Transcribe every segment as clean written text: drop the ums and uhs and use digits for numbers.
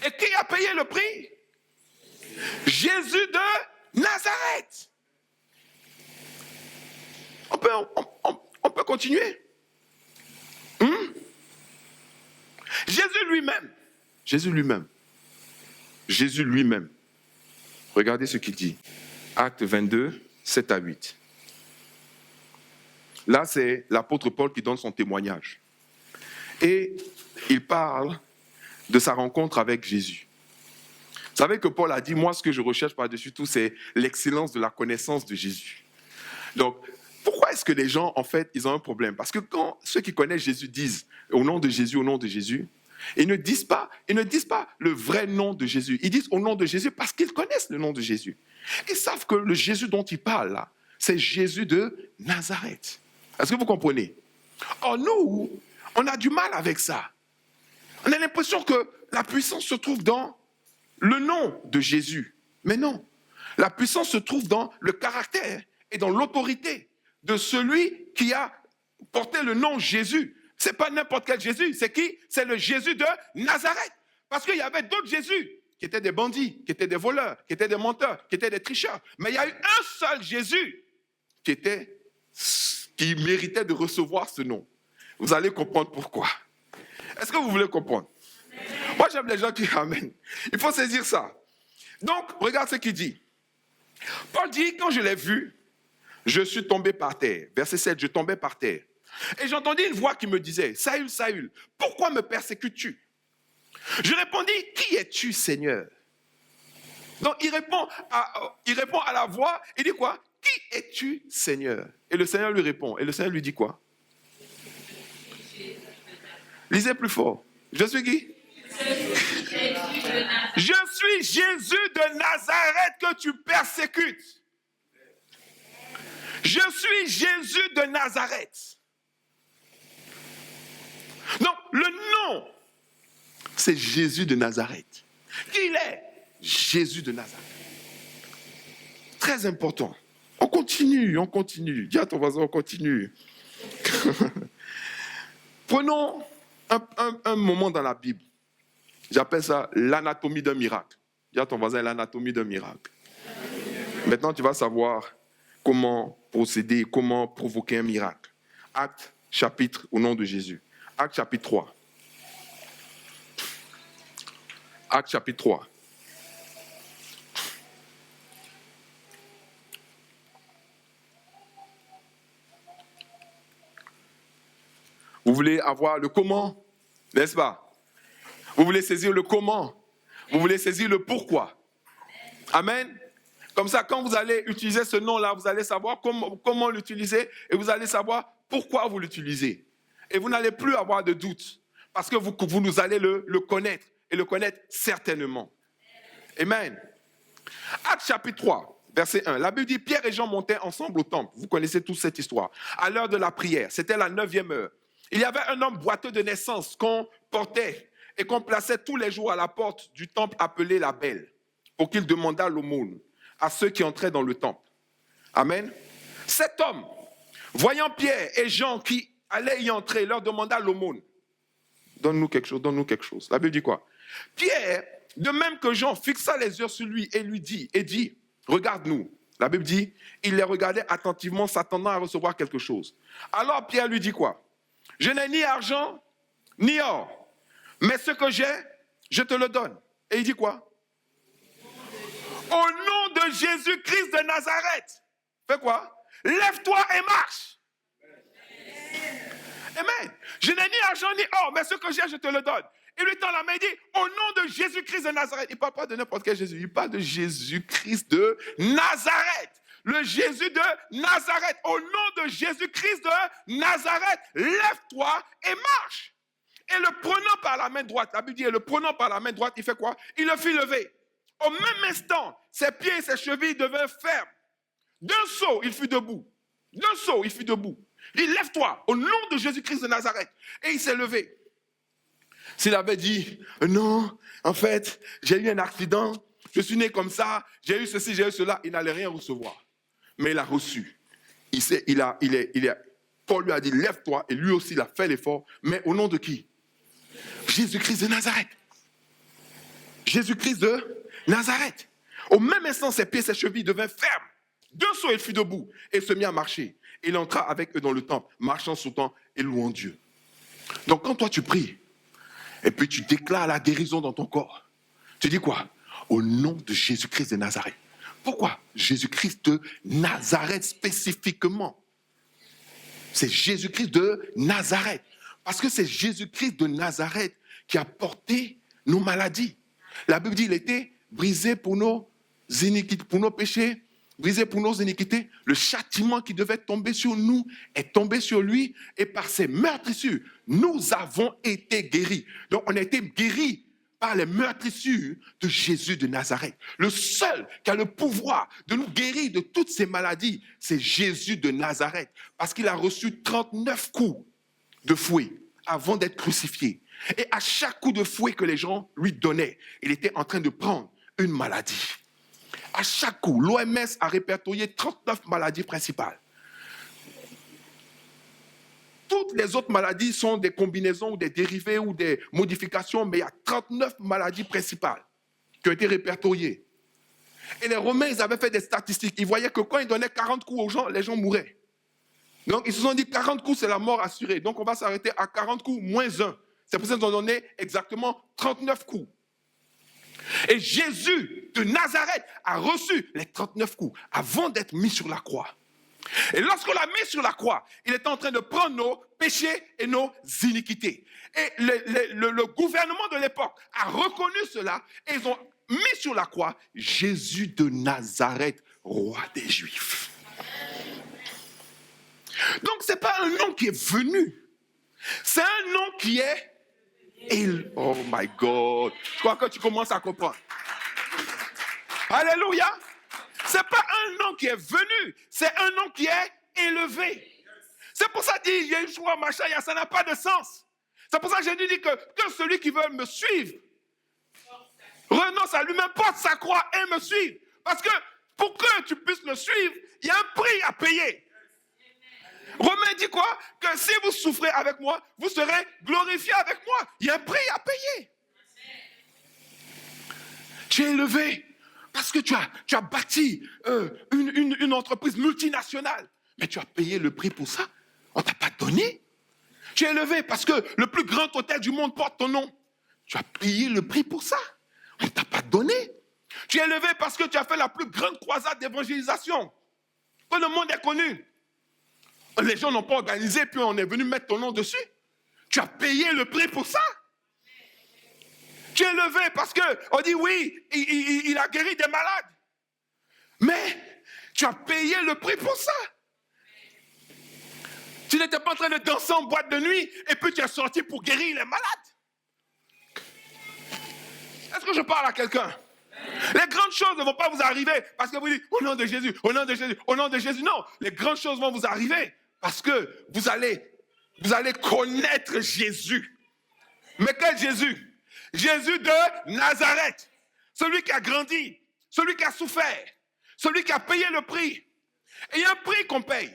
Et qui a payé le prix? Jésus de Nazareth. On peut continuer. Jésus lui-même. Regardez ce qu'il dit. Acte 22, 7 à 8. Là, c'est l'apôtre Paul qui donne son témoignage. Et il parle de sa rencontre avec Jésus. Vous savez que Paul a dit, moi, ce que je recherche par-dessus tout, c'est l'excellence de la connaissance de Jésus. Donc, pourquoi est-ce que les gens, en fait, ils ont un problème? Parce que quand ceux qui connaissent Jésus disent au nom de Jésus, ils ne disent pas le vrai nom de Jésus. Ils disent au nom de Jésus parce qu'ils connaissent le nom de Jésus. Ils savent que le Jésus dont ils parlent là, c'est Jésus de Nazareth. Est-ce que vous comprenez? Or, nous, on a du mal avec ça. On a l'impression que la puissance se trouve dans le nom de Jésus. Mais non. La puissance se trouve dans le caractère et dans l'autorité de celui qui a porté le nom Jésus. Ce n'est pas n'importe quel Jésus. C'est qui? C'est le Jésus de Nazareth. Parce qu'il y avait d'autres Jésus qui étaient des bandits, qui étaient des voleurs, qui étaient des menteurs, qui étaient des tricheurs. Mais il y a eu un seul Jésus qui méritait de recevoir ce nom. Vous allez comprendre pourquoi. Est-ce que vous voulez comprendre? Moi, j'aime les gens qui ramènent. Il faut saisir ça. Donc, regarde ce qu'il dit. Paul dit, quand je l'ai vu, je suis tombé par terre. Verset 7, je tombais par terre. Et j'entendis une voix qui me disait, Saül, Saül, pourquoi me persécutes-tu? Je répondis, qui es-tu, Seigneur? Donc, il répond à la voix, il dit quoi? Qui es-tu, Seigneur? Et le Seigneur lui répond. Et le Seigneur lui dit quoi? Lisez plus fort. Je suis qui? Je suis Jésus de Nazareth que tu persécutes. Je suis Jésus de Nazareth. Donc, le nom, c'est Jésus de Nazareth. Qui il est? Jésus de Nazareth. Très important. On continue. Dis à ton voisin, on continue. Prenons un moment dans la Bible. J'appelle ça l'anatomie d'un miracle. Dis à ton voisin, l'anatomie d'un miracle. Maintenant, tu vas savoir comment procéder, comment provoquer un miracle. Acte, chapitre, au nom de Jésus. Acte, chapitre 3. Acte, chapitre 3. Vous voulez avoir le comment, n'est-ce pas? Vous voulez saisir le comment. Vous voulez saisir le pourquoi. Amen. Comme ça, quand vous allez utiliser ce nom-là, vous allez savoir comment l'utiliser et vous allez savoir pourquoi vous l'utilisez. Et vous n'allez plus avoir de doute parce que vous allez le connaître et le connaître certainement. Amen. Acte chapitre 3, verset 1. La Bible dit, Pierre et Jean montaient ensemble au temple. Vous connaissez toute cette histoire. À l'heure de la prière, c'était la 9e heure. Il y avait un homme boiteux de naissance qu'on portait et qu'on plaçait tous les jours à la porte du temple appelé la Belle pour qu'il demandât l'aumône à ceux qui entraient dans le temple. Amen. Cet homme, voyant Pierre et Jean qui allaient y entrer, leur demanda l'aumône. Donne-nous quelque chose. La Bible dit quoi? Pierre, de même que Jean, fixa les yeux sur lui et lui dit, regarde-nous. La Bible dit, il les regardait attentivement, s'attendant à recevoir quelque chose. Alors Pierre lui dit quoi? Je n'ai ni argent, ni or, mais ce que j'ai, je te le donne. Et il dit quoi? Au nom de Jésus-Christ de Nazareth. Fais quoi? Lève-toi et marche. Amen. Je n'ai ni argent, ni or, mais ce que j'ai, je te le donne. Il lui tend la main et dit, au nom de Jésus-Christ de Nazareth. Il ne parle pas de n'importe quel Jésus, il parle de Jésus-Christ de Nazareth. Le Jésus de Nazareth, au nom de Jésus-Christ de Nazareth, lève-toi et marche. Et le prenant par la main droite, la Bible dit, le prenant par la main droite, il fait quoi? Il le fit lever. Au même instant, ses pieds et ses chevilles devinrent fermes. D'un saut, il fut debout. Il dit, lève-toi, au nom de Jésus-Christ de Nazareth. Et il s'est levé. S'il avait dit, non, en fait, j'ai eu un accident, je suis né comme ça, j'ai eu ceci, j'ai eu cela, il n'allait rien recevoir. Mais il a reçu. Paul lui a dit, lève-toi, et lui aussi, il a fait l'effort. Mais au nom de qui? Jésus-Christ de Nazareth. Jésus-Christ de Nazareth. Au même instant, ses pieds et ses chevilles devinrent fermes. D'un saut, il fut debout et se mit à marcher. Il entra avec eux dans le temple, marchant, sautant et louant Dieu. Donc quand toi tu pries, et puis tu déclares la guérison dans ton corps, tu dis quoi? Au nom de Jésus-Christ de Nazareth. Pourquoi Jésus-Christ de Nazareth spécifiquement? C'est Jésus-Christ de Nazareth. Parce que c'est Jésus-Christ de Nazareth qui a porté nos maladies. La Bible dit qu'il était brisé pour nos iniquités, pour nos péchés, brisé pour nos iniquités. Le châtiment qui devait tomber sur nous est tombé sur lui. Et par ses meurtrissures, nous avons été guéris. Donc on a été guéris par les meurtrissures de Jésus de Nazareth. Le seul qui a le pouvoir de nous guérir de toutes ces maladies, c'est Jésus de Nazareth. Parce qu'il a reçu 39 coups de fouet avant d'être crucifié. Et à chaque coup de fouet que les gens lui donnaient, il était en train de prendre une maladie. À chaque coup, l'OMS a répertorié 39 maladies principales. Toutes les autres maladies sont des combinaisons ou des dérivés ou des modifications, mais il y a 39 maladies principales qui ont été répertoriées. Et les Romains, ils avaient fait des statistiques. Ils voyaient que quand ils donnaient 40 coups aux gens, les gens mouraient. Donc, ils se sont dit 40 coups, c'est la mort assurée. Donc, on va s'arrêter à 40 coups moins 1. C'est pour ça qu'ils ont donné exactement 39 coups. Et Jésus de Nazareth a reçu les 39 coups avant d'être mis sur la croix. Et lorsqu'on l'a mis sur la croix, il était en train de prendre nos péchés et nos iniquités. Et le gouvernement de l'époque a reconnu cela et ils ont mis sur la croix Jésus de Nazareth, roi des Juifs. Donc ce n'est pas un nom qui est venu, c'est un nom qui est... Oh my God, je crois que tu commences à comprendre. Alléluia. Ce n'est pas un nom qui est venu, c'est un nom qui est élevé. C'est pour ça qu'il dit, il y a une choix, machin, ça n'a pas de sens. C'est pour ça que Jésus dit que celui qui veut me suivre renonce à lui-même, porte sa croix et me suive. Parce que pour que tu puisses le suivre, il y a un prix à payer. Romain dit quoi? Que si vous souffrez avec moi, vous serez glorifiés avec moi. Il y a un prix à payer. Tu es élevé parce que tu as bâti une entreprise multinationale. Mais tu as payé le prix pour ça. On ne t'a pas donné. Tu es élevé parce que le plus grand hôtel du monde porte ton nom. Tu as payé le prix pour ça. On ne t'a pas donné. Tu es élevé parce que tu as fait la plus grande croisade d'évangélisation que le monde ait connue. Les gens n'ont pas organisé, puis on est venu mettre ton nom dessus. Tu as payé le prix pour ça. Tu es élevé parce qu'on dit oui, il a guéri des malades. Mais tu as payé le prix pour ça. Tu n'étais pas en train de danser en boîte de nuit et puis tu es sorti pour guérir les malades. Est-ce que je parle à quelqu'un? Les grandes choses ne vont pas vous arriver parce que vous dites au nom de Jésus, au nom de Jésus, au nom de Jésus. Non, les grandes choses vont vous arriver parce que vous allez connaître Jésus. Mais quel Jésus? Jésus de Nazareth. Celui qui a grandi, celui qui a souffert, celui qui a payé le prix. Et il y a un prix qu'on paye.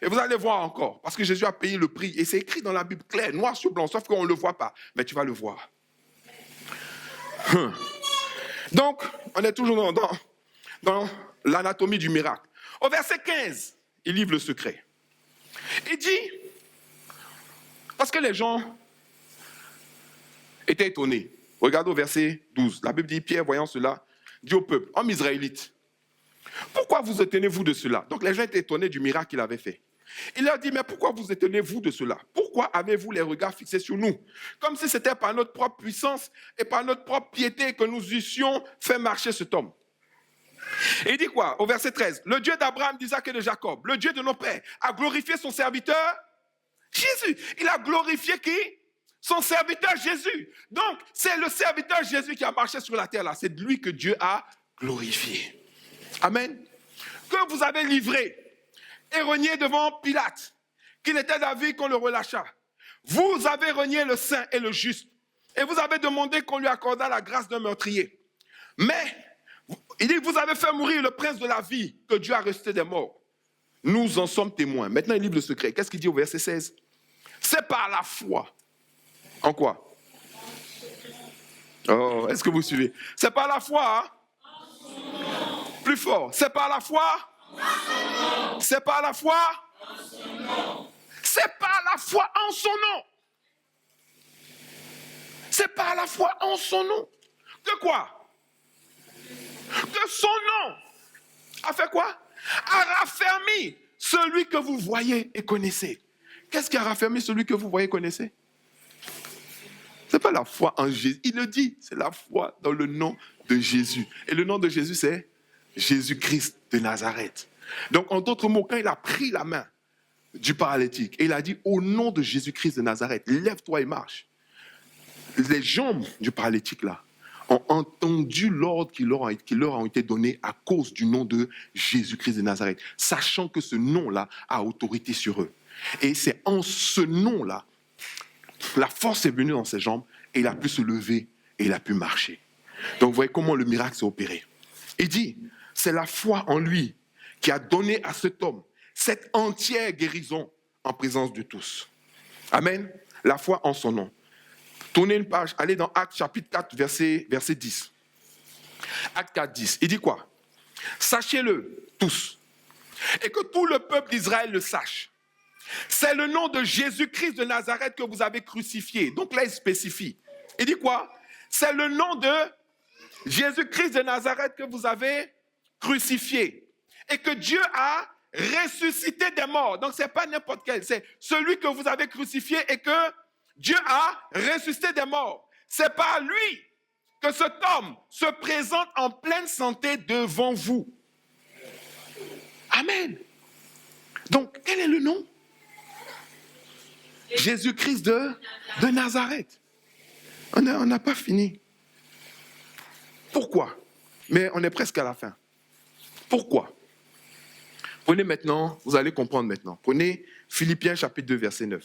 Et vous allez voir encore, parce que Jésus a payé le prix. Et c'est écrit dans la Bible clair, noir sur blanc, sauf qu'on ne le voit pas. Mais tu vas le voir. Donc, on est toujours dans l'anatomie du miracle. Au verset 15, il livre le secret. Il dit, parce que les gens étaient étonnés. Regardez au verset 12. La Bible dit, Pierre, voyant cela, dit au peuple, hommes israélites, pourquoi vous étonnez-vous de cela? Donc les gens étaient étonnés du miracle qu'il avait fait. Il leur dit, mais pourquoi vous étonnez-vous de cela? Pourquoi avez-vous les regards fixés sur nous? Comme si c'était par notre propre puissance et par notre propre piété que nous eussions fait marcher cet homme. Et il dit quoi? Au verset 13, le Dieu d'Abraham, d'Isaac et de Jacob, le Dieu de nos pères, a glorifié son serviteur Jésus. Il a glorifié qui? Son serviteur Jésus. Donc, c'est le serviteur Jésus qui a marché sur la terre là. C'est de lui que Dieu a glorifié. Amen. Que vous avez livré et renié devant Pilate, qu'il était d'avis qu'on le relâchât. Vous avez renié le saint et le juste, et vous avez demandé qu'on lui accordât la grâce d'un meurtrier. Mais, il dit, vous avez fait mourir le prince de la vie, que Dieu a ressuscité des morts. Nous en sommes témoins. Maintenant, il livre le secret. Qu'est-ce qu'il dit au verset 16? C'est par la foi. En quoi? Oh, est-ce que vous suivez? C'est par la foi, hein? Plus fort. C'est par la foi. C'est par la foi. C'est par la foi en son nom. C'est par la foi en son nom. Que quoi? Que son nom a fait quoi? A raffermi celui que vous voyez et connaissez. Qu'est-ce qui a raffermi celui que vous voyez et connaissez? Ce n'est pas la foi en Jésus. Il le dit, c'est la foi dans le nom de Jésus. Et le nom de Jésus, c'est Jésus-Christ de Nazareth. Donc, en d'autres mots, quand il a pris la main du paralytique et il a dit, au nom de Jésus-Christ de Nazareth, lève-toi et marche. Les jambes du paralytique, là, ont entendu l'ordre qui leur a été donné à cause du nom de Jésus-Christ de Nazareth, sachant que ce nom-là a autorité sur eux. Et c'est en ce nom-là, la force est venue dans ses jambes et il a pu se lever et il a pu marcher. Donc, vous voyez comment le miracle s'est opéré. Il dit, c'est la foi en lui qui a donné à cet homme cette entière guérison en présence de tous. Amen. La foi en son nom. Tournez une page, allez dans Actes chapitre 4, verset 10. Actes 4, 10. Il dit quoi? Sachez-le tous, et que tout le peuple d'Israël le sache. C'est le nom de Jésus-Christ de Nazareth que vous avez crucifié. Donc là, il spécifie. Il dit quoi? C'est le nom de Jésus-Christ de Nazareth que vous avez crucifié. Et que Dieu a ressuscité des morts. Donc, ce n'est pas n'importe quel. C'est celui que vous avez crucifié et que Dieu a ressuscité des morts. C'est par lui que cet homme se présente en pleine santé devant vous. Amen. Donc, quel est le nom? Jésus-Christ de Nazareth. On n'a pas fini. Pourquoi? Mais on est presque à la fin. Pourquoi? Prenez maintenant, vous allez comprendre maintenant. Prenez Philippiens chapitre 2, verset 9.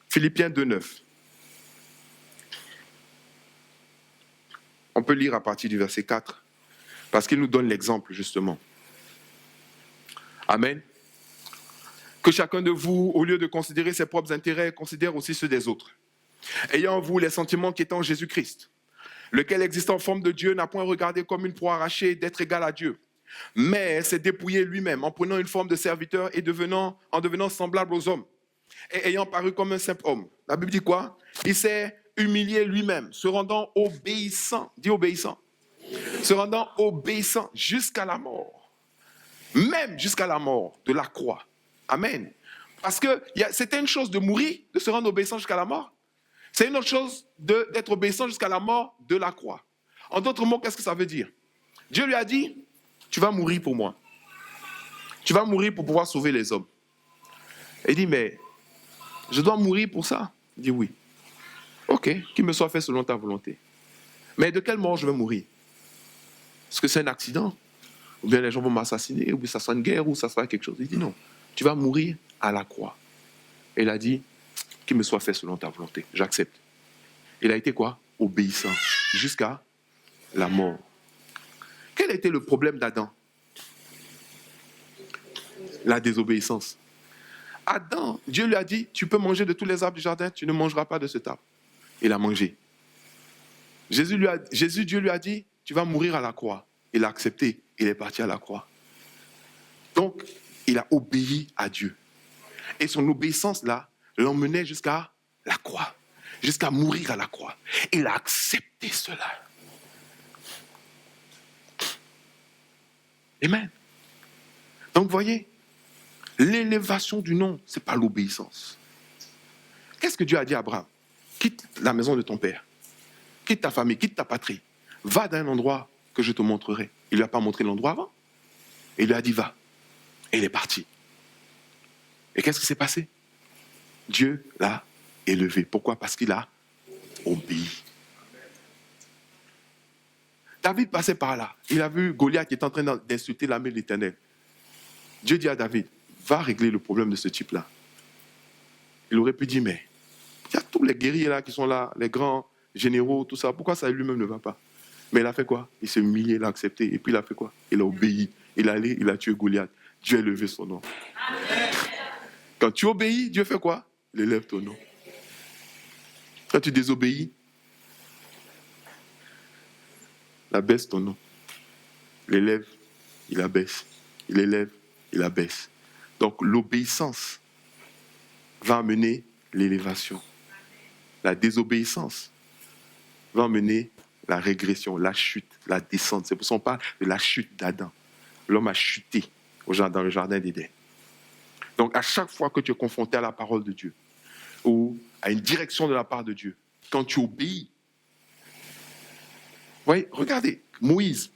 Philippiens 2, 9. On peut lire à partir du verset 4, parce qu'il nous donne l'exemple, justement. Amen. Que chacun de vous, au lieu de considérer ses propres intérêts, considère aussi ceux des autres. Ayant en vous les sentiments qui étaient en Jésus-Christ, lequel existant en forme de Dieu n'a point regardé comme une proie arrachée d'être égal à Dieu, mais s'est dépouillé lui-même en prenant une forme de serviteur et en devenant semblable aux hommes, et ayant paru comme un simple homme. La Bible dit quoi? Il s'est humilié lui-même, se rendant obéissant, dit obéissant, se rendant obéissant jusqu'à la mort, même jusqu'à la mort de la croix. Amen. Parce que c'était une chose de mourir, de se rendre obéissant jusqu'à la mort. C'est une autre chose d'être obéissant jusqu'à la mort de la croix. En d'autres mots, qu'est-ce que ça veut dire? Dieu lui a dit, tu vas mourir pour moi. Tu vas mourir pour pouvoir sauver les hommes. Et il dit, mais je dois mourir pour ça? Il dit oui. Ok, qu'il me soit fait selon ta volonté. Mais de quelle mort je vais mourir? Est-ce que c'est un accident? Ou bien les gens vont m'assassiner? Ou bien ça sera une guerre? Ou ça sera quelque chose? Il dit non, tu vas mourir à la croix. Et il a dit, qu'il me soit fait selon ta volonté. J'accepte. Il a été quoi? Obéissant jusqu'à la mort. Quel était le problème d'Adam? La désobéissance. Adam, Dieu lui a dit, tu peux manger de tous les arbres du jardin, tu ne mangeras pas de cet arbre. Il a mangé. Dieu lui a dit, tu vas mourir à la croix. Il a accepté, il est parti à la croix. Donc, il a obéi à Dieu. Et son obéissance là, l'emmenait jusqu'à la croix, jusqu'à mourir à la croix. Il a accepté cela. Amen. Donc, vous voyez, l'élévation du nom, ce n'est pas l'obéissance. Qu'est-ce que Dieu a dit à Abraham? Quitte la maison de ton père, quitte ta famille, quitte ta patrie, va dans un endroit que je te montrerai. Il ne lui a pas montré l'endroit avant. Et il lui a dit, va. Et il est parti. Et qu'est-ce qui s'est passé? Dieu l'a élevé. Pourquoi? Parce qu'il a obéi. David passait par là. Il a vu Goliath qui est en train d'insulter l'armée de l'Éternel. Dieu dit à David, va régler le problème de ce type-là. Il aurait pu dire, mais il y a tous les guerriers là qui sont là, les grands généraux, tout ça. Pourquoi ça lui-même ne va pas? Mais il a fait quoi? Il s'est humilié, il a accepté. Et puis il a fait quoi? Il a obéi. Il est allé, il a tué Goliath. Dieu a élevé son nom. Amen. Quand tu obéis, Dieu fait quoi? Il élève ton nom. Quand tu désobéis, il abaisse ton nom. Il élève, il abaisse. Il élève, il abaisse. Donc l'obéissance va amener l'élévation. La désobéissance va amener la régression, la chute, la descente. C'est pour ça qu'on parle de la chute d'Adam. L'homme a chuté dans le jardin d'Éden. Donc à chaque fois que tu es confronté à la parole de Dieu ou à une direction de la part de Dieu, quand tu obéis, voyez, regardez, Moïse,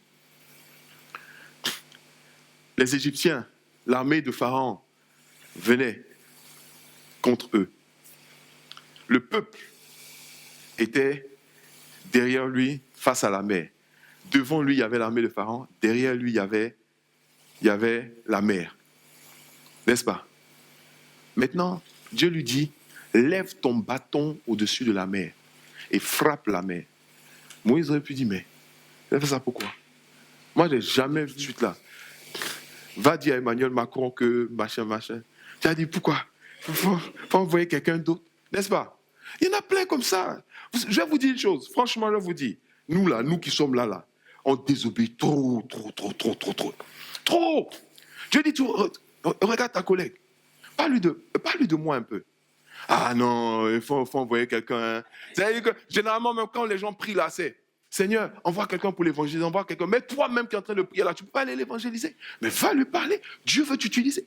les Égyptiens, l'armée de Pharaon venait contre eux. Le peuple était derrière lui, face à la mer. Devant lui, il y avait l'armée de Pharaon. Derrière lui, il y avait la mer. N'est-ce pas? Maintenant, Dieu lui dit, lève ton bâton au-dessus de la mer et frappe la mer. Moïse aurait pu dire, mais il fait ça pourquoi? Moi, je n'ai jamais vu de suite là. Va dire à Emmanuel Macron que machin. Tu as dit, pourquoi? Il faut envoyer quelqu'un d'autre. N'est-ce pas? Il y en a plein comme ça. Je vais vous dire une chose. Franchement, je vous dis. Nous qui sommes là, on désobéit trop. Trop. Dieu dit, regarde ta collègue. Parle-lui de moi un peu. Ah non, il faut envoyer quelqu'un. C'est-à-dire que généralement, même quand les gens prient là, c'est Seigneur, envoie quelqu'un pour l'évangéliser, envoie quelqu'un. Mais toi-même qui es en train de prier là, tu ne peux pas aller l'évangéliser. Mais va lui parler. Dieu veut t'utiliser.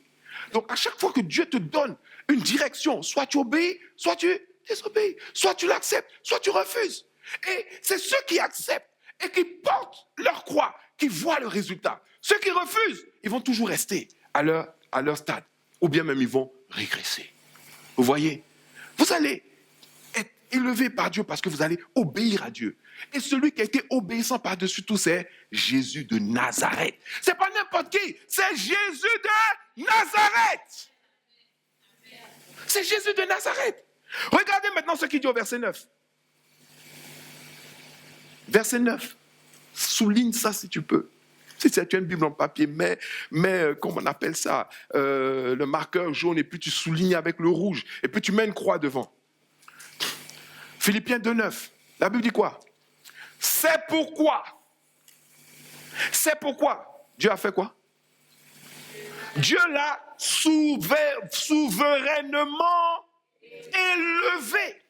Donc à chaque fois que Dieu te donne une direction, soit tu obéis, soit tu désobéis. Soit tu l'acceptes, soit tu refuses. Et c'est ceux qui acceptent et qui portent leur croix, qui voient le résultat. Ceux qui refusent, ils vont toujours rester à leur stade. Ou bien même ils vont régresser. Vous voyez? Vous allez être élevé par Dieu parce que vous allez obéir à Dieu. Et celui qui a été obéissant par-dessus tout, c'est Jésus de Nazareth. C'est pas n'importe qui, c'est Jésus de Nazareth. C'est Jésus de Nazareth. Regardez maintenant ce qu'il dit au verset 9. Verset 9. Souligne ça si tu peux. Si tu as une Bible en papier, mais comment on appelle ça, le marqueur jaune, et puis tu soulignes avec le rouge, et puis tu mets une croix devant. Philippiens 2,9. La Bible dit quoi? C'est pourquoi Dieu a fait quoi? Dieu l'a souverainement élevé.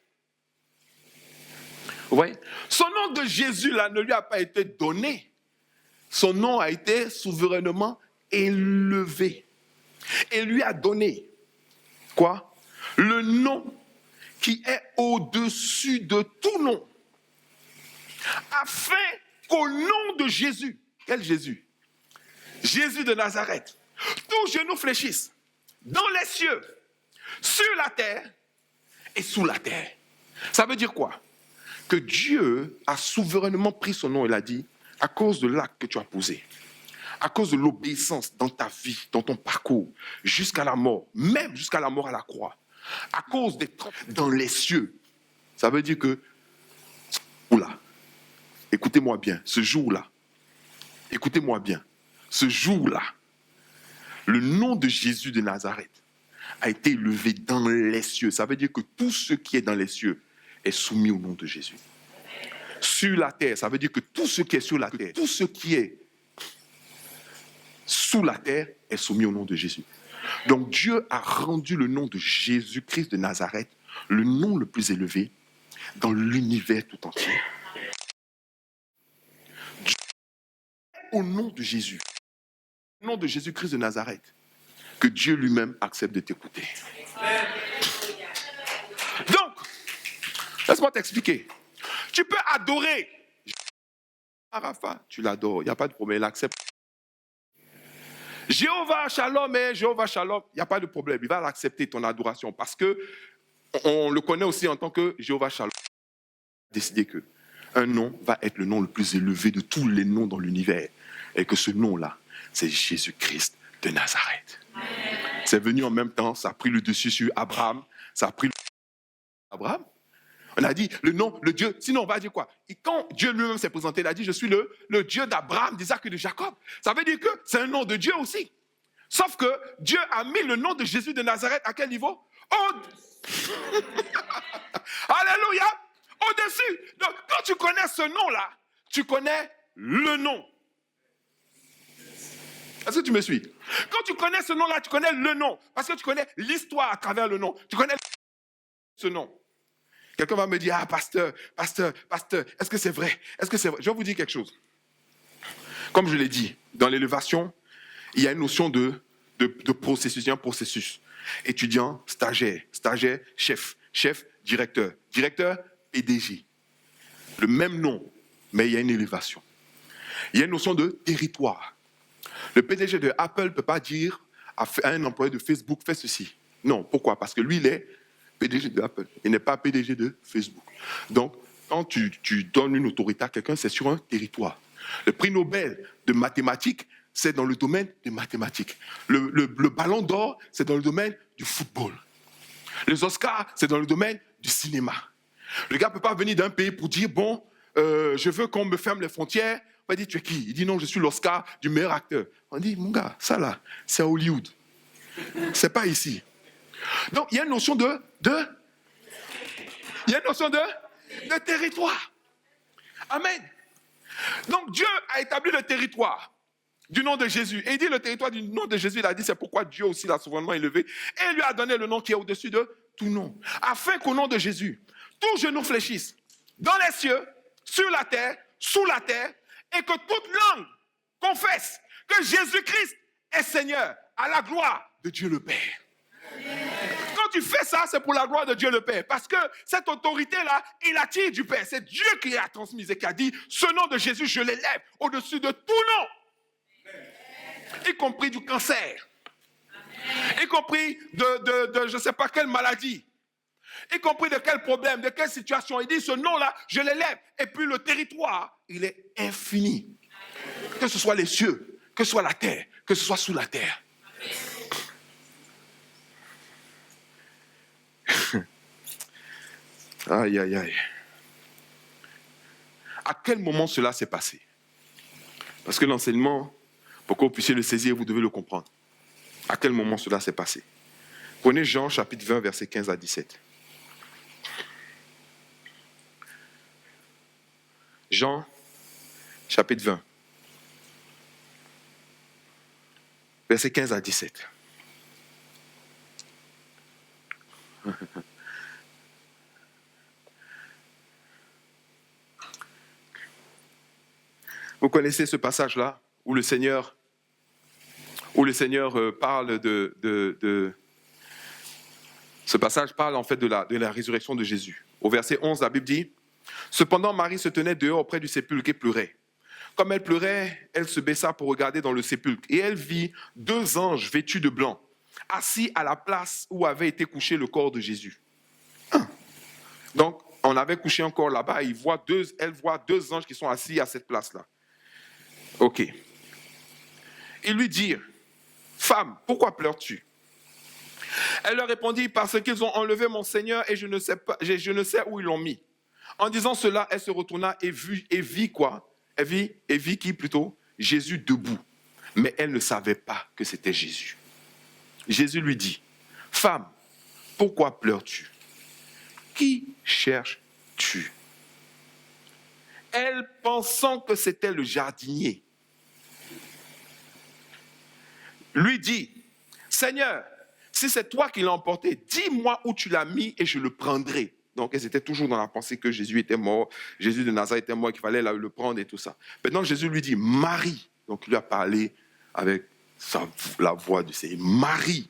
Vous voyez? Son nom de Jésus là ne lui a pas été donné. Son nom a été souverainement élevé. Et lui a donné quoi? Le nom qui est au-dessus de tout nom. Afin qu'au nom de Jésus, quel Jésus? Jésus de Nazareth, tous genoux fléchissent dans les cieux, sur la terre et sous la terre. Ça veut dire quoi? Que Dieu a souverainement pris son nom et l'a dit, à cause de l'acte que tu as posé, à cause de l'obéissance dans ta vie, dans ton parcours, jusqu'à la mort, même jusqu'à la mort à la croix, à cause des trappes dans les cieux. Ça veut dire que, oula, écoutez-moi bien, ce jour-là, le nom de Jésus de Nazareth a été élevé dans les cieux. Ça veut dire que tout ce qui est dans les cieux est soumis au nom de Jésus. Sur la terre, ça veut dire que tout ce qui est sur la terre, tout ce qui est sous la terre est soumis au nom de Jésus. Donc Dieu a rendu le nom de Jésus-Christ de Nazareth le nom le plus élevé dans l'univers tout entier. Au nom de Jésus, au nom de Jésus-Christ de Nazareth, que Dieu lui-même accepte de t'écouter. Donc, laisse-moi t'expliquer. Tu peux adorer Rapha, tu l'adores, il n'y a pas de problème, il accepte. Jéhovah Shalom, il n'y a pas de problème, il va l'accepter ton adoration parce que on le connaît aussi en tant que Jéhovah Shalom. Décider que un nom va être le nom le plus élevé de tous les noms dans l'univers et que ce nom-là, c'est Jésus-Christ de Nazareth. Amen. C'est venu en même temps, ça a pris le dessus sur Abraham, Abraham. On a dit le Dieu, sinon on va dire quoi? Et quand Dieu lui-même s'est présenté, il a dit, je suis le Dieu d'Abraham, d'Isaac et de Jacob. Ça veut dire que c'est un nom de Dieu aussi. Sauf que Dieu a mis le nom de Jésus de Nazareth à quel niveau? Alléluia! Au-dessus. Donc, quand tu connais ce nom-là, tu connais le nom. Est-ce que tu me suis? Quand tu connais ce nom-là, tu connais le nom. Parce que tu connais l'histoire à travers le nom. Tu connais ce nom. Quelqu'un va me dire, ah, pasteur, est-ce que c'est vrai? Est-ce que c'est vrai? Je vais vous dire quelque chose. Comme je l'ai dit, dans l'élévation, il y a une notion de processus. Il y a un processus. Étudiant, stagiaire, chef, directeur, PDG. Le même nom, mais il y a une élévation. Il y a une notion de territoire. Le PDG de Apple ne peut pas dire à un employé de Facebook, fais ceci. Non, pourquoi? Parce que lui, il est PDG de Apple. Il n'est pas PDG de Facebook. Donc, quand tu donnes une autorité à quelqu'un, c'est sur un territoire. Le prix Nobel de mathématiques, c'est dans le domaine des mathématiques. Le ballon d'or, c'est dans le domaine du football. Les Oscars, c'est dans le domaine du cinéma. Le gars ne peut pas venir d'un pays pour dire, bon, je veux qu'on me ferme les frontières. On va dire, tu es qui? Il dit, non, je suis l'Oscar du meilleur acteur. On dit, mon gars, ça là, c'est à Hollywood. C'est pas ici. Donc, il y a une notion de territoire. Amen. Donc, Dieu a établi le territoire du nom de Jésus. Et il dit le territoire du nom de Jésus, il a dit, c'est pourquoi Dieu aussi l'a souverainement élevé. Et il lui a donné le nom qui est au-dessus de tout nom. Afin qu'au nom de Jésus, tout genou fléchisse dans les cieux, sur la terre, sous la terre, et que toute langue confesse que Jésus-Christ est Seigneur à la gloire de Dieu le Père. Quand tu fais ça, c'est pour la gloire de Dieu le Père. Parce que cette autorité-là, il attire du Père. C'est Dieu qui l'a transmise et qui a dit, ce nom de Jésus, je l'élève au-dessus de tout nom. Y compris du cancer. Y compris de je ne sais pas quelle maladie. Y compris de quel problème, de quelle situation. Il dit, ce nom-là, je l'élève. Et puis le territoire, il est infini. Que ce soit les cieux, que ce soit la terre, que ce soit sous la terre. Aïe, aïe, aïe. À quel moment cela s'est passé? Parce que l'enseignement, pour que vous puissiez le saisir, vous devez le comprendre. À quel moment cela s'est passé? Prenez Jean, chapitre 20, versets 15 à 17. Jean, chapitre 20, versets 15 à 17. Vous connaissez ce passage-là où le Seigneur parle ce passage parle en fait de la résurrection de Jésus. Au verset 11, la Bible dit, « Cependant, Marie se tenait dehors auprès du sépulcre et pleurait. Comme elle pleurait, elle se baissa pour regarder dans le sépulcre. Et elle vit 2 anges vêtus de blanc, assis à la place où avait été couché le corps de Jésus. » Donc, on avait couché un corps là-bas et elle voit 2 anges qui sont assis à cette place-là. Ok. Ils lui dirent, « Femme, pourquoi pleures-tu » Elle leur répondit, « Parce qu'ils ont enlevé mon Seigneur et je ne sais où ils l'ont mis. » En disant cela, elle se retourna et vit quoi? Elle vit qui plutôt? Jésus debout. Mais elle ne savait pas que c'était Jésus. Jésus lui dit, « Femme, pourquoi pleures-tu? Qui cherches-tu » Elle, pensant que c'était le jardinier, lui dit, « Seigneur, si c'est toi qui l'as emporté, dis-moi où tu l'as mis et je le prendrai. » Donc, elles étaient toujours dans la pensée que Jésus était mort, Jésus de Nazareth était mort, qu'il fallait le prendre et tout ça. Maintenant, Jésus lui dit, « Marie ». Donc, il lui a parlé avec la voix du Seigneur. « Marie ».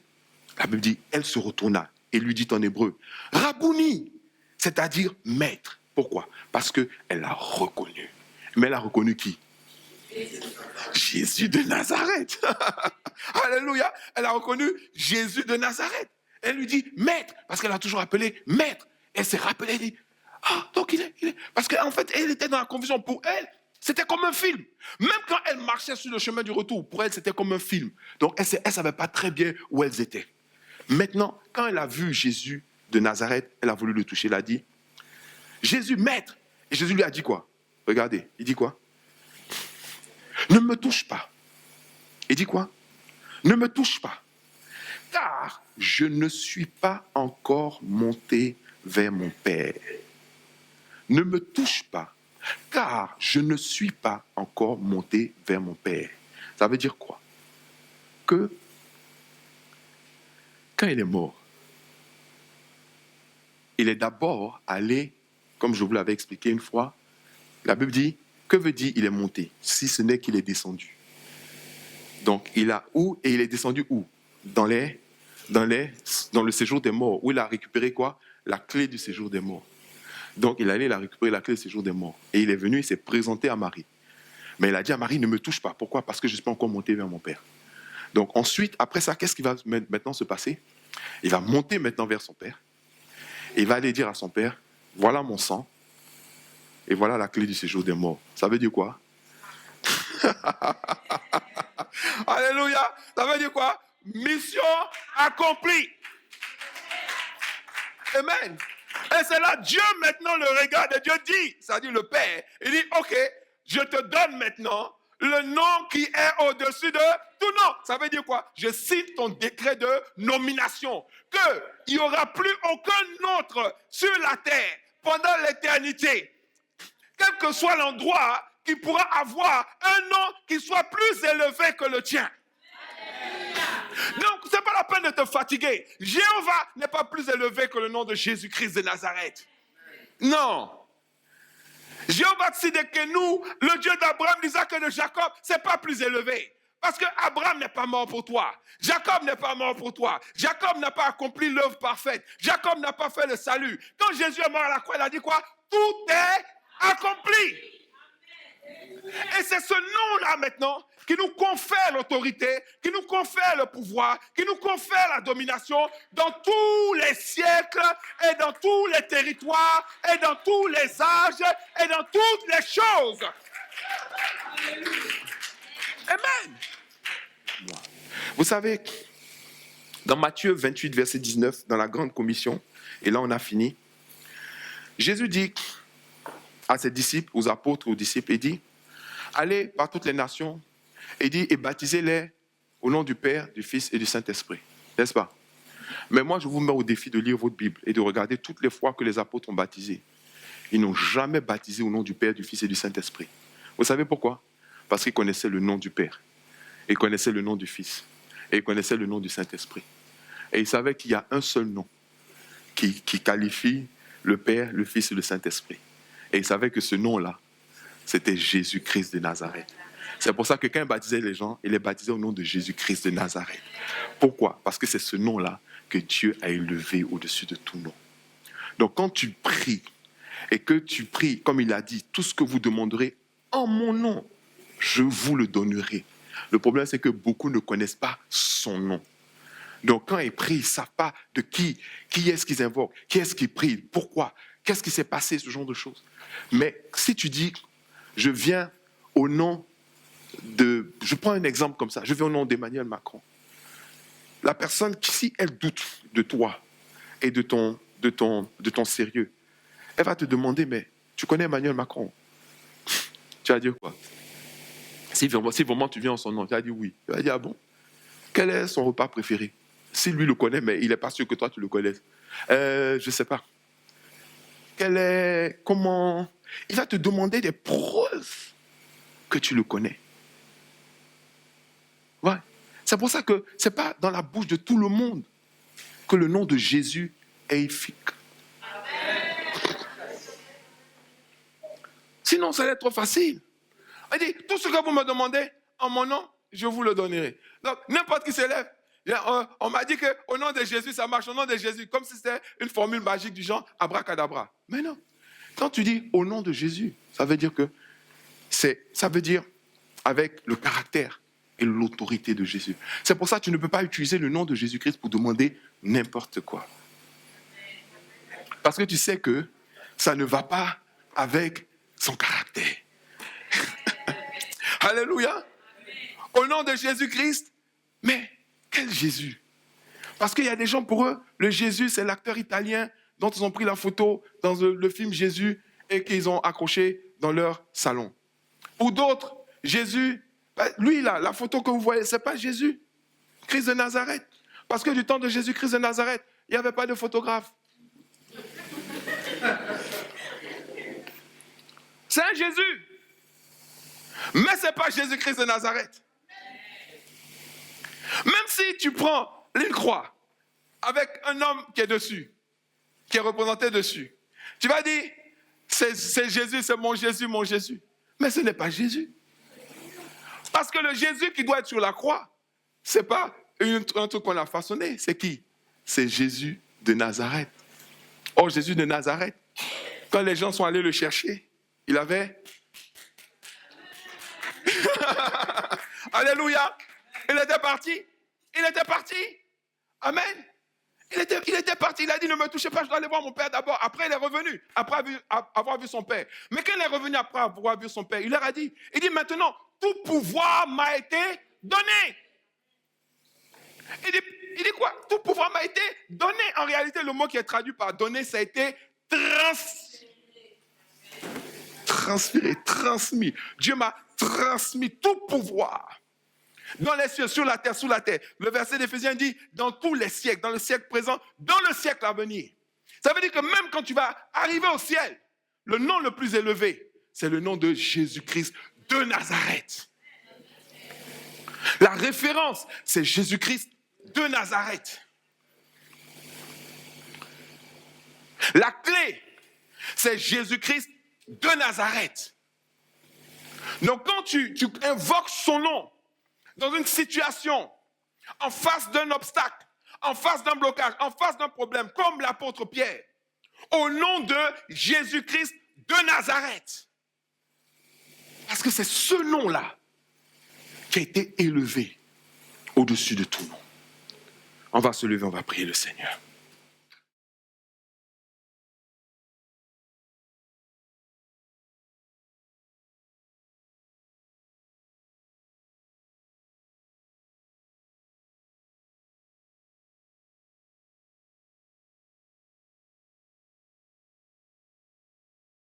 La Bible dit, elle se retourna et lui dit en hébreu, « Rabouni », c'est-à-dire maître. Pourquoi? Parce qu'elle l'a reconnu. Mais elle a reconnu qui? Jésus de Nazareth. Alléluia. Elle a reconnu Jésus de Nazareth. Elle lui dit maître, parce qu'elle a toujours appelé maître. Elle s'est rappelée, elle dit, donc il est. Parce qu'en fait, elle était dans la confusion. Pour elle, c'était comme un film. Même quand elle marchait sur le chemin du retour, pour elle, c'était comme un film. Donc elle ne savait pas très bien où elles étaient. Maintenant, quand elle a vu Jésus de Nazareth, elle a voulu le toucher. Elle a dit, Jésus, maître. Et Jésus lui a dit quoi? Regardez, il dit quoi? Ne me touche pas. Il dit quoi? Ne me touche pas. Car je ne suis pas encore monté vers mon Père. ne me touche pas, car je ne suis pas encore monté vers mon Père. Ça veut dire quoi? Que quand il est mort, il est d'abord allé, comme je vous l'avais expliqué une fois, la Bible dit, que veut dire il est monté, si ce n'est qu'il est descendu? Donc, il a où et il est descendu où? Dans le séjour des morts, où il a récupéré quoi? La clé du séjour des morts. Donc, il allait récupérer la clé du séjour des morts. Et il est venu, il s'est présenté à Marie. Mais il a dit à Marie, ne me touche pas. Pourquoi? Parce que je ne suis pas encore monté vers mon Père. Donc, ensuite, après ça, qu'est-ce qui va maintenant se passer? Il va monter maintenant vers son Père. Et il va aller dire à son Père, voilà mon sang. Et voilà la clé du séjour des morts. Ça veut dire quoi? Alléluia. Ça veut dire quoi? Mission accomplie. Amen. Et c'est là, Dieu maintenant le regarde et Dieu dit, c'est-à-dire le Père, il dit, ok, je te donne maintenant le nom qui est au-dessus de tout nom. Ça veut dire quoi? Je cite ton décret de nomination, qu'il n'y aura plus aucun autre sur la terre pendant l'éternité, quel que soit l'endroit, qui pourra avoir un nom qui soit plus élevé que le tien. Donc, ce n'est pas la peine de te fatiguer. Jéhovah n'est pas plus élevé que le nom de Jésus-Christ de Nazareth. Non. Jéhovah Tsidekenu, le Dieu d'Abraham, d'Isaac et de Jacob, ce n'est pas plus élevé. Parce que Abraham n'est pas mort pour toi. Jacob n'est pas mort pour toi. Jacob n'a pas accompli l'œuvre parfaite. Jacob n'a pas fait le salut. Quand Jésus est mort à la croix, il a dit quoi? Tout est accompli. Et c'est ce nom-là maintenant qui nous confère l'autorité, qui nous confère le pouvoir, qui nous confère la domination dans tous les siècles et dans tous les territoires et dans tous les âges et dans toutes les choses. Amen. Vous savez, dans Matthieu 28, verset 19, dans la grande commission, et là on a fini, Jésus dit à ses disciples, aux apôtres, aux disciples, il dit, allez par toutes les nations et baptisez-les au nom du Père, du Fils et du Saint-Esprit. N'est-ce pas? Mais moi, je vous mets au défi de lire votre Bible et de regarder toutes les fois que les apôtres ont baptisé. Ils n'ont jamais baptisé au nom du Père, du Fils et du Saint-Esprit. Vous savez pourquoi? Parce qu'ils connaissaient le nom du Père. Ils connaissaient le nom du Fils. Et ils connaissaient le nom du Saint-Esprit. Et ils savaient qu'il y a un seul nom qui qualifie le Père, le Fils et le Saint-Esprit. Et ils savaient que ce nom-là, c'était Jésus-Christ de Nazareth. C'est pour ça que quand il baptisait les gens, il les baptisait au nom de Jésus-Christ de Nazareth. Pourquoi? Parce que c'est ce nom-là que Dieu a élevé au-dessus de tout nom. Donc quand tu pries, et que tu pries, comme il a dit, tout ce que vous demanderez en mon nom, je vous le donnerai. Le problème, c'est que beaucoup ne connaissent pas son nom. Donc quand ils prient, ils ne savent pas de qui est-ce qu'ils invoquent, qui est-ce qu'ils prient, pourquoi, qu'est-ce qui s'est passé, ce genre de choses. Mais si tu dis, je viens au nom je prends un exemple comme ça, je viens au nom d'Emmanuel Macron. La personne, si elle doute de toi et de ton sérieux, elle va te demander, mais tu connais Emmanuel Macron? Tu vas dire quoi? Si vraiment tu viens en son nom, tu vas dire oui. Tu vas dire, ah bon? Quel est son repas préféré? Si lui le connaît, mais il n'est pas sûr que toi tu le connaisses. Je ne sais pas. Comment? Il va te demander des preuves que tu le connais. Ouais. C'est pour ça que ce n'est pas dans la bouche de tout le monde que le nom de Jésus est efficace. Sinon, ça va être trop facile. Il dit, tout ce que vous me demandez en mon nom, je vous le donnerai. Donc, n'importe qui s'élève. On m'a dit qu'au nom de Jésus, ça marche. Au nom de Jésus, comme si c'était une formule magique du genre abracadabra. Mais non. Quand tu dis au nom de Jésus, ça veut dire avec le caractère et l'autorité de Jésus. C'est pour ça que tu ne peux pas utiliser le nom de Jésus-Christ pour demander n'importe quoi. Parce que tu sais que ça ne va pas avec son caractère. Alléluia. Au nom de Jésus-Christ. Mais quel Jésus? Parce qu'il y a des gens, pour eux, le Jésus, c'est l'acteur italien dont ils ont pris la photo dans le film Jésus et qu'ils ont accroché dans leur salon. Pour d'autres, Jésus, lui là, la photo que vous voyez, ce n'est pas Jésus, Christ de Nazareth. Parce que du temps de Jésus-Christ de Nazareth, il n'y avait pas de photographe. bien Jésus. Mais ce n'est pas Jésus-Christ de Nazareth. Même si tu prends une croix avec un homme qui est dessus, qui est représenté dessus, tu vas dire, c'est Jésus, c'est mon Jésus, mon Jésus. Mais ce n'est pas Jésus. Parce que le Jésus qui doit être sur la croix, ce n'est pas un truc qu'on a façonné. C'est qui? C'est Jésus de Nazareth. Or, Jésus de Nazareth, quand les gens sont allés le chercher, il avait... Alléluia. Il était parti. Il était parti. Amen. Il était parti. Il a dit, ne me touchez pas, je dois aller voir mon père d'abord. Après, il est revenu, après avoir vu son père. Mais quand il est revenu après avoir vu son père, il leur a dit, il dit, maintenant, tout pouvoir m'a été donné. Il dit quoi? Tout pouvoir m'a été donné. En réalité, le mot qui est traduit par donné, ça a été transféré, transmis. Dieu m'a transmis tout pouvoir. Dans les cieux, sur la terre, sous la terre. Le verset d'Éphésiens dit, dans tous les siècles, dans le siècle présent, dans le siècle à venir. Ça veut dire que même quand tu vas arriver au ciel, le nom le plus élevé, c'est le nom de Jésus-Christ de Nazareth. La référence, c'est Jésus-Christ de Nazareth. La clé, c'est Jésus-Christ de Nazareth. Donc quand tu invoques son nom dans une situation, en face d'un obstacle, en face d'un blocage, en face d'un problème, comme l'apôtre Pierre, au nom de Jésus-Christ de Nazareth. Parce que c'est ce nom-là qui a été élevé au-dessus de tout nom. On va se lever, on va prier le Seigneur.